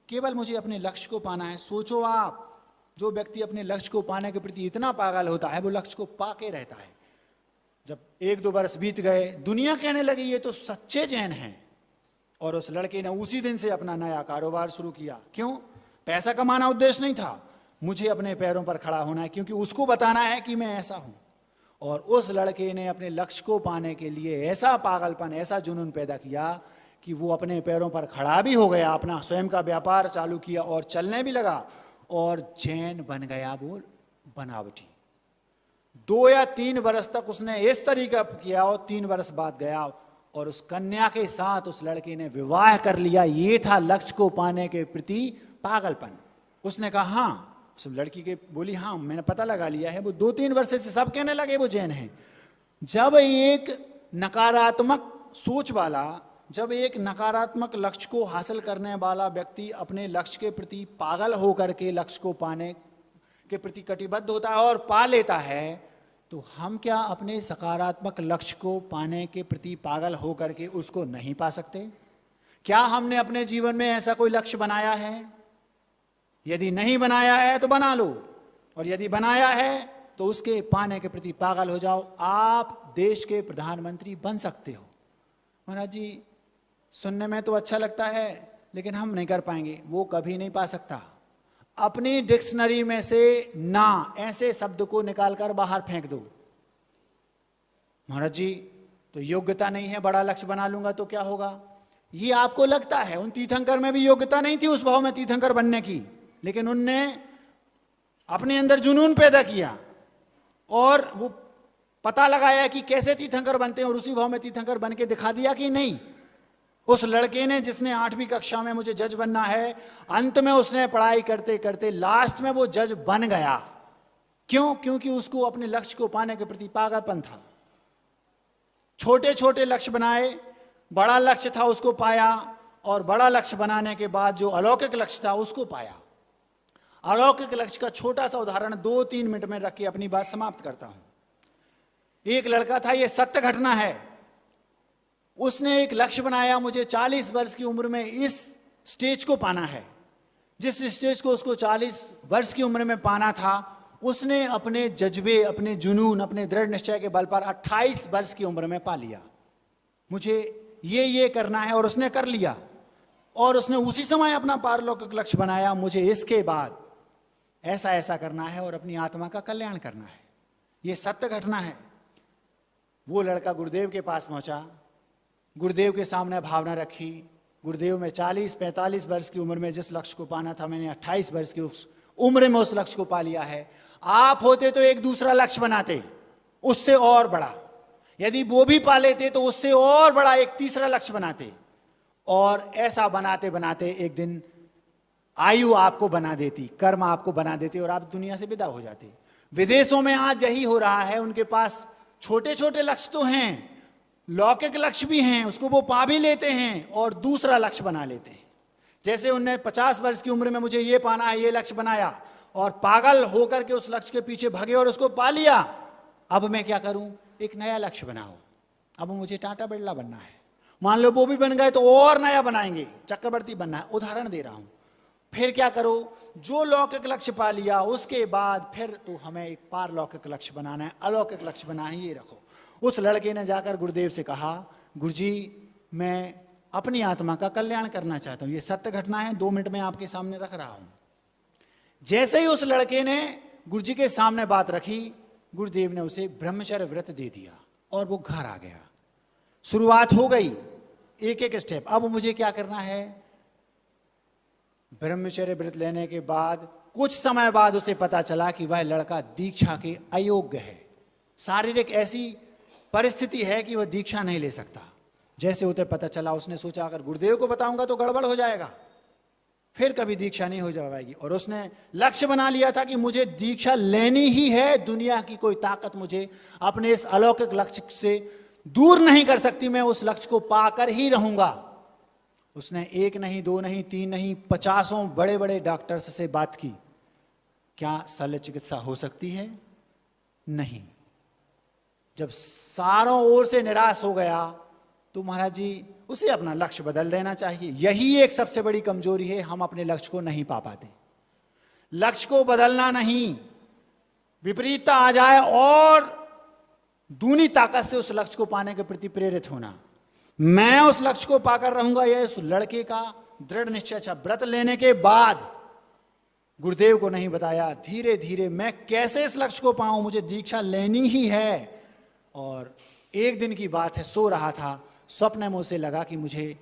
केवल मुझे अपने लक्ष्य को पाना है। सोचो आप, जो व्यक्ति अपने लक्ष्य को पाने के प्रति इतना पागल होता है वो लक्ष्य को पाके रहता है। जब 1-2 बरस बीत गए, दुनिया कहने लगी ये तो सच्चे जैन हैं, और उस लड़के ने उसी दिन से अपना नया कारोबार शुरू किया। क्यों? पैसा कमाना उद्देश्य नहीं था, मुझे अपने पैरों पर खड़ा होना है, क्योंकि उसको बताना है कि मैं ऐसा हूं। और उस लड़के ने अपने लक्ष्य को पाने के लिए ऐसा पागलपन, ऐसा जुनून पैदा किया कि वो अपने पैरों पर खड़ा भी हो गया, अपना स्वयं का व्यापार चालू किया और चलने भी लगा, और जैन बन गया। वो बनावटी 2 या 3 बरस तक उसने इस तरीका किया, और 3 बरस बाद गया और उस कन्या के साथ उस लड़के ने विवाह कर लिया। ये था लक्ष्य को पाने के प्रति पागलपन। उसने कहा हाँ, उस लड़की के बोली हाँ मैंने पता लगा लिया है। वो 2-3 वर्ष से सब कहने लगे वो जैन हैं। जब एक नकारात्मक सोच वाला, जब एक नकारात्मक लक्ष्य को हासिल करने वाला व्यक्ति अपने लक्ष्य के प्रति पागल होकर के लक्ष्य को पाने के प्रति कटिबद्ध होता है और पा लेता है, तो हम क्या अपने सकारात्मक लक्ष्य को पाने के प्रति पागल होकर के उसको नहीं पा सकते? क्या हमने अपने जीवन में ऐसा कोई लक्ष्य बनाया है? यदि नहीं बनाया है तो बना लो, और यदि बनाया है तो उसके पाने के प्रति पागल हो जाओ। आप देश के प्रधानमंत्री बन सकते हो। महाराज जी सुनने में तो अच्छा लगता है, लेकिन हम नहीं कर पाएंगे। वो कभी नहीं पा सकता। अपनी डिक्शनरी में से ना ऐसे शब्द को निकालकर बाहर फेंक दो। महाराज जी तो योग्यता नहीं है, बड़ा लक्ष्य बना लूंगा तो क्या होगा? ये आपको लगता है। उन तीर्थंकर में भी योग्यता नहीं थी उस भाव में तीर्थंकर बनने की, लेकिन उनने अपने अंदर जुनून पैदा किया और वो पता लगाया कि कैसे तीर्थंकर बनते हैं, और उसी भाव में तीर्थंकर बन के दिखा दिया कि नहीं। उस लड़के ने, जिसने 8वीं कक्षा में मुझे जज बनना है, अंत में उसने पढ़ाई करते करते लास्ट में वो जज बन गया। क्यों? क्योंकि उसको अपने लक्ष्य को पाने के प्रति पागलपन था। छोटे छोटे लक्ष्य बनाए, बड़ा लक्ष्य था उसको पाया, और बड़ा लक्ष्य बनाने के बाद जो अलौकिक लक्ष्य था उसको पाया। अलौकिक लक्ष्य का छोटा सा उदाहरण 2-3 मिनट में रख के अपनी बात समाप्त करता हूं। एक लड़का था, यह सत्य घटना है। उसने एक लक्ष्य बनाया, मुझे 40 वर्ष की उम्र में इस स्टेज को पाना है। जिस स्टेज को उसको 40 वर्ष की उम्र में पाना था, उसने अपने जज्बे, अपने जुनून, अपने दृढ़ निश्चय के बल पर 28 वर्ष की उम्र में पा लिया। मुझे ये करना है, और उसने कर लिया। और उसने उसी समय अपना पारलौकिक लक्ष्य बनाया, मुझे इसके बाद ऐसा ऐसा करना है और अपनी आत्मा का कल्याण करना है। ये सत्य घटना है। वो लड़का गुरुदेव के पास पहुंचा, गुरुदेव के सामने भावना रखी। गुरुदेव में 40-45 वर्ष की उम्र में जिस लक्ष्य को पाना था, मैंने 28 वर्ष की उस उम्र में उस लक्ष्य को पा लिया है। आप होते तो एक दूसरा लक्ष्य बनाते, उससे और बड़ा। यदि वो भी पा लेते तो उससे और बड़ा एक तीसरा लक्ष्य बनाते, और ऐसा बनाते बनाते एक दिन आयु आपको बना देती, कर्म आपको बना देती, और आप दुनिया से विदा हो जाते। विदेशों में आज यही हो रहा है। उनके पास छोटे छोटे लक्ष्य तो हैं, लौकिक लक्ष्य भी हैं, उसको वो पा भी लेते हैं और दूसरा लक्ष्य बना लेते हैं। जैसे उनने 50 वर्ष की उम्र में मुझे ये पाना है, ये लक्ष्य बनाया, और पागल होकर के उस लक्ष्य के पीछे भागे और उसको पा लिया। अब मैं क्या करूं? एक नया लक्ष्य बनाओ। अब मुझे टाटा बिरला बनना है। मान लो वो भी बन गए तो और नया बनाएंगे, चक्रवर्ती बनना है। उदाहरण दे रहा हूं। फिर क्या करो? जो लौकिक लक्ष्य पा लिया उसके बाद फिर तो हमें एक पारलौकिक लक्ष्य बनाना है, अलौकिक लक्ष्य बनाना है। ये रखो। उस लड़के ने जाकर गुरुदेव से कहा, गुरुजी मैं अपनी आत्मा का कल्याण करना चाहता हूं। ये सत्य घटना है, 2 मिनट में आपके सामने रख रहा हूं। जैसे ही उस लड़के ने गुरुजी के सामने बात रखी, गुरुदेव ने उसे ब्रह्मचर्य व्रत दे दिया और वो घर आ गया। शुरुआत हो गई, एक एक स्टेप। अब मुझे क्या करना है? ब्रह्मचर्य व्रत लेने के बाद कुछ समय बाद उसे पता चला कि वह लड़का दीक्षा के अयोग्य है। शारीरिक ऐसी परिस्थिति है कि वह दीक्षा नहीं ले सकता। जैसे उसे पता चला, उसने सोचा अगर गुरुदेव को बताऊंगा तो गड़बड़ हो जाएगा, फिर कभी दीक्षा नहीं हो जाएगी। और उसने लक्ष्य बना लिया था कि मुझे दीक्षा लेनी ही है। दुनिया की कोई ताकत मुझे अपने इस अलौकिक लक्ष्य से दूर नहीं कर सकती। मैं उस लक्ष्य को पाकर ही रहूंगा। उसने 1 नहीं, 2 नहीं, 3 नहीं, 50 बड़े बड़े डॉक्टर्स से बात की। क्या शल्य चिकित्सा हो सकती है? नहीं। जब चारों ओर से निराश हो गया तो महाराज जी उसे अपना लक्ष्य बदल देना चाहिए। यही एक सबसे बड़ी कमजोरी है, हम अपने लक्ष्य को नहीं पा पाते। लक्ष्य को बदलना नहीं, विपरीतता आ जाए और दूनी ताकत से उस लक्ष्य को पाने के प्रति प्रेरित होना। मैं उस लक्ष्य को पाकर रहूंगा, यह उस लड़के का दृढ़ निश्चय था। व्रत लेने के बाद गुरुदेव को नहीं बताया, धीरे धीरे मैं कैसे इस लक्ष्य को पाऊं, मुझे दीक्षा लेनी ही है। और एक दिन की बात है, सो रहा था, स्वप्न में उसे लगा कि मुझे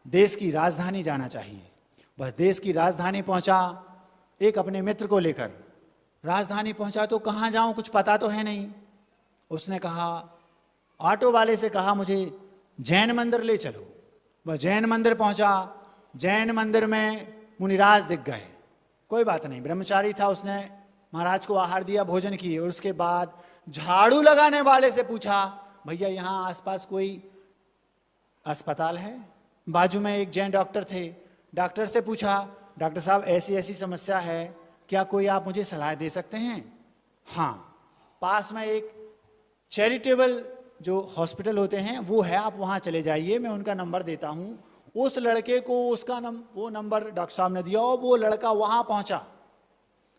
देश की राजधानी जाना चाहिए। वह देश की राजधानी पहुंचा एक अपने मित्र को लेकर। राजधानी पहुंचा तो कहाँ जाऊं, कुछ पता तो है नहीं। उसने कहा, ऑटो वाले से कहा मुझे जैन मंदिर ले चलो। वह जैन मंदिर पहुंचा। जैन मंदिर में मुनिराज दिख गए। कोई बात नहीं, ब्रह्मचारी था, उसने महाराज को आहार दिया, भोजन किए। और उसके बाद झाड़ू लगाने वाले से पूछा, भैया यहाँ आसपास कोई अस्पताल है? बाजू में एक जैन डॉक्टर थे। डॉक्टर से पूछा, डॉक्टर साहब ऐसी ऐसी समस्या है, क्या कोई आप मुझे सलाह दे सकते हैं? हाँ, पास में एक चैरिटेबल जो हॉस्पिटल होते हैं वो है, आप वहाँ चले जाइए, मैं उनका नंबर देता हूँ। उस लड़के को वो नंबर डॉक्टर साहब ने दिया और वो लड़का वहाँ पहुँचा।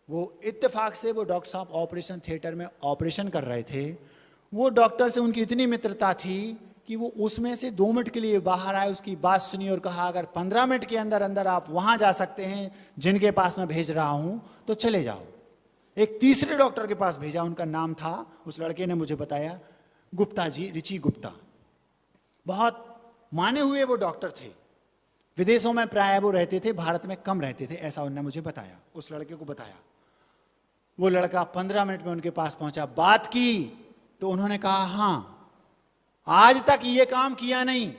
वो इत्तेफाक से वो डॉक्टर साहब ऑपरेशन थिएटर में ऑपरेशन कर रहे थे। वो डॉक्टर से उनकी इतनी मित्रता थी कि वो उसमें से 2 मिनट के लिए बाहर आए, उसकी बात सुनी और कहा, अगर 15 मिनट के अंदर अंदर आप वहाँ जा सकते हैं जिनके पास मैं भेज रहा हूँ तो चले जाओ। एक तीसरे डॉक्टर के पास भेजा, उनका नाम था, उस लड़के ने मुझे बताया, गुप्ता जी, रिची गुप्ता। बहुत माने हुए वो डॉक्टर थे। विदेशों में प्राय वो रहते थे, भारत में कम रहते थे, ऐसा उन्होंने मुझे बताया, उस लड़के को बताया। वो लड़का 15 मिनट में उनके पास पहुंचा, बात की तो उन्होंने कहा, हाँ आज तक ये काम किया नहीं,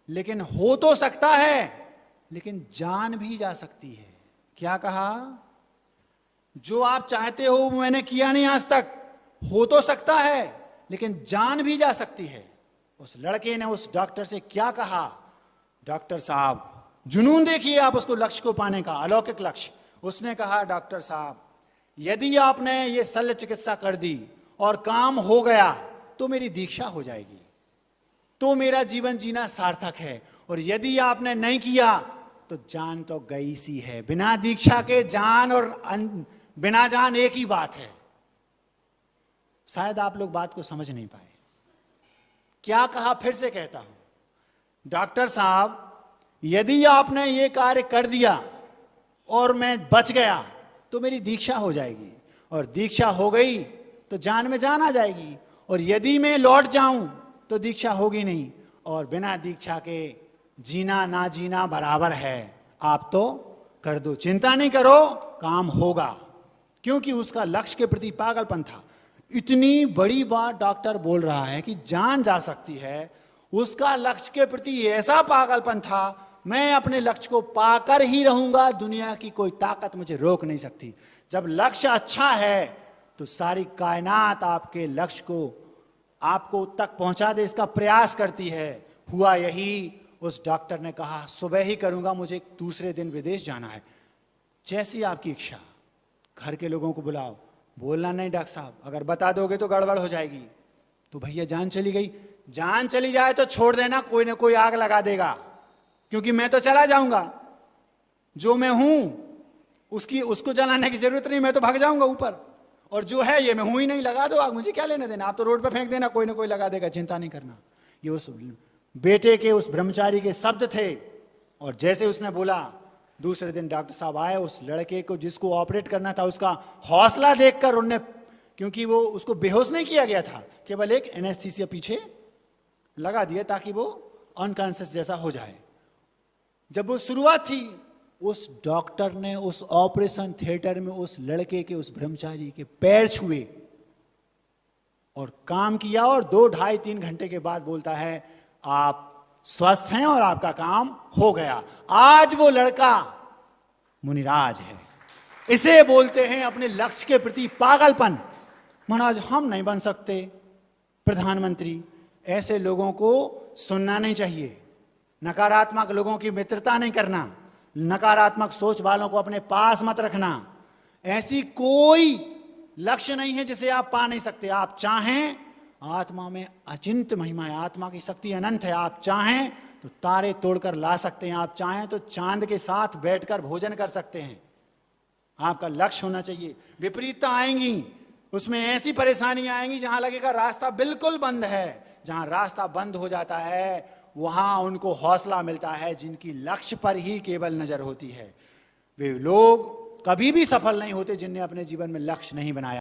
लेकिन हो तो सकता है, लेकिन जान भी जा सकती है। क्या कहा? जो आप चाहते हो वो मैंने किया नहीं आज तक, हो तो सकता है लेकिन जान भी जा सकती है। उस लड़के ने उस डॉक्टर से क्या कहा? डॉक्टर साहब, जुनून देखिए आप उसको, लक्ष्य को पाने का, अलौकिक लक्ष्य। उसने कहा, डॉक्टर साहब यदि आपने ये शल्य चिकित्सा कर दी और काम हो गया तो मेरी दीक्षा हो जाएगी, तो मेरा जीवन जीना सार्थक है। और यदि आपने नहीं किया तो जान तो गई सी है। बिना दीक्षा के जान और बिना जान एक ही बात है। शायद आप लोग बात को समझ नहीं पाए। क्या कहा, फिर से कहता हूं, डॉक्टर साहब यदि आपने ये कार्य कर दिया और मैं बच गया तो मेरी दीक्षा हो जाएगी, और दीक्षा हो गई तो जान में जान आ जाएगी, और यदि मैं लौट जाऊं तो दीक्षा होगी नहीं, और बिना दीक्षा के जीना ना जीना बराबर है। आप तो कर दो, चिंता नहीं करो, काम होगा। क्योंकि उसका लक्ष्य के प्रति पागलपन था। इतनी बड़ी बात डॉक्टर बोल रहा है कि जान जा सकती है, उसका लक्ष्य के प्रति ऐसा पागलपन था, मैं अपने लक्ष्य को पाकर ही रहूंगा, दुनिया की कोई ताकत मुझे रोक नहीं सकती। जब लक्ष्य अच्छा है तो सारी कायनात आपके लक्ष्य को आपको तक पहुंचा दे, इसका प्रयास करती है। हुआ यही, उस डॉक्टर ने कहा, सुबह ही करूंगा, मुझे दूसरे दिन विदेश जाना है। जैसी आपकी इच्छा, घर के लोगों को बुलाओ। बोलना नहीं डॉक्टर साहब, अगर बता दोगे तो गड़बड़ हो जाएगी। तो भैया जान चली गई, जान चली जाए तो छोड़ देना, कोई ना कोई आग लगा देगा, क्योंकि मैं तो चला जाऊंगा। जो मैं हूं उसको जलाने की जरूरत नहीं, मैं तो भाग जाऊंगा ऊपर। और जो है ये मैं हूं ही नहीं, लगा दो आग, मुझे क्या लेना देना, आप तो रोड पे फेंक देना, कोई ना कोई लगा देगा, चिंता नहीं करना। ये उस बेटे के, उस ब्रह्मचारी के शब्द थे। और जैसे उसने बोला, दूसरे दिन डॉक्टर साहब आए, उस लड़के को जिसको ऑपरेट करना था उसका हौसला देखकर उनने, क्योंकि वो उसको बेहोश नहीं किया गया था, केवल एक एनेस्थीसिया पीछे लगा दिया ताकि वो अनकॉन्शियस जैसा हो जाए। जब वो शुरुआत थी, उस डॉक्टर ने उस ऑपरेशन थिएटर में उस लड़के के, उस ब्रह्मचारी के पैर छुए और काम किया, और 2, 2.5, 3 घंटे के बाद बोलता है, आप स्वस्थ हैं और आपका काम हो गया। आज वो लड़का मुनिराज है। इसे बोलते हैं अपने लक्ष्य के प्रति पागलपन। महाराज हम नहीं बन सकते प्रधानमंत्री, ऐसे लोगों को सुनना नहीं चाहिए। नकारात्मक लोगों की मित्रता नहीं करना, नकारात्मक सोच वालों को अपने पास मत रखना। ऐसी कोई लक्ष्य नहीं है जिसे आप पा नहीं सकते। आप चाहें, आत्मा में अचिंत महिमा है, आत्मा की शक्ति अनंत है। आप चाहें तो तारे तोड़कर ला सकते हैं, आप चाहें तो चांद के साथ बैठकर भोजन कर सकते हैं। आपका लक्ष्य होना चाहिए। विपरीतता आएंगी, उसमें ऐसी परेशानियां आएंगी जहां लगेगा रास्ता बिल्कुल बंद है। जहां रास्ता बंद हो जाता है वहां उनको हौसला मिलता है जिनकी लक्ष्य पर ही केवल नजर होती है। वे लोग कभी भी सफल नहीं होते जिनने अपने जीवन में लक्ष्य नहीं बनाया।